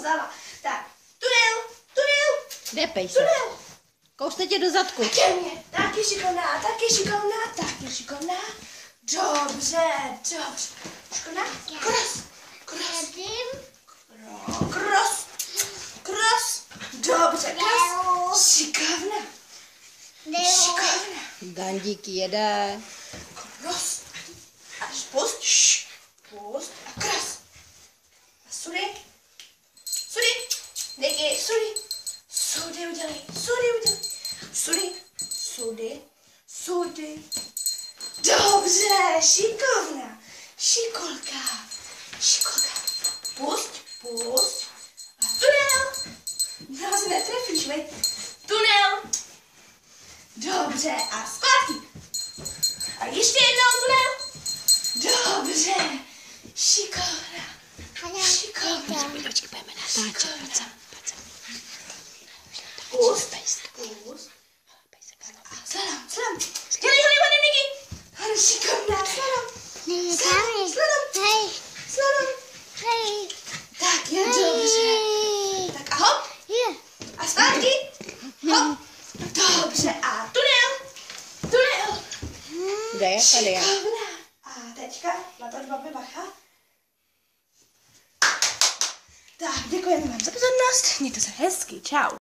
vzala. Tak, tunel. Depej se. Kouste tě do zadku. Ke mně. Taky šikovná. Dobře. Šikovná. Cross. Dobře, cross. Šikovná. Gandík jede. Cross. Až pust. Pust a cross. A sudy. Neky, sudy udělej. Sudy. Dobře, šikolka. Pust. A tunel. Nás netrefíš, veď. Tunel. Dobře, a zpátky. A ještě jednou tunel. Dobře, šikovná. Počkej, pojďme natáčet. Pust. Slalom. Dělej, Niky. Ano, šikovná, slalom. Tak, je dobře. Tak a hop. A zpátky. Hop. Dobře, a tunel. Kde je? Tady je. Šikovná. A teďka na to babi bacha. Tak, děkujeme vám za pozornost. Mějte se hezky. Čau.